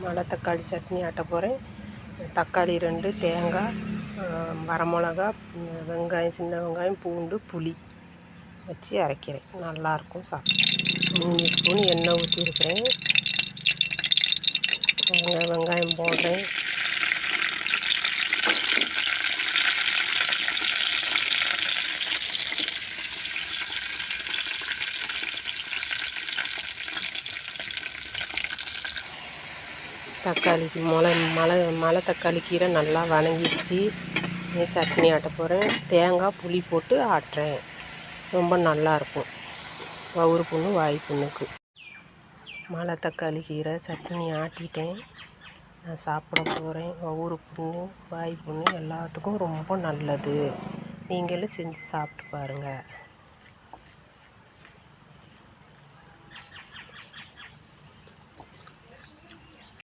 மலை தக்காளி சட்னி ஆட்ட போகிறேன். தக்காளி 2, தேங்காய், வரமிளகா, வெங்காயம், சின்ன வெங்காயம், பூண்டு, புளி வச்சு அரைக்கிறேன். நல்லாயிருக்கும் சாப்பிட. 3 ஸ்பூன் எண்ணெய் ஊற்றிருக்கிறேன். வெங்காயம் போடுறேன். தக்காளி மலை தக்காளி கீரை நல்லா வணங்கிடுச்சு. சட்னி ஆட்ட போகிறேன். தேங்காய் புளி போட்டு ஆட்டுறேன். ரொம்ப நல்லாயிருக்கும் வவுறு புண்ணு வாய் புண்ணுக்கு. மலை தக்காளி கீரை சட்னி ஆட்டிட்டேன். நான் சாப்பிட போகிறேன். வவுறு புண்ணு வாய் புண்ணு எல்லாத்துக்கும் ரொம்ப நல்லது. நீங்களும் செஞ்சு சாப்பிட்டு பாருங்கள்.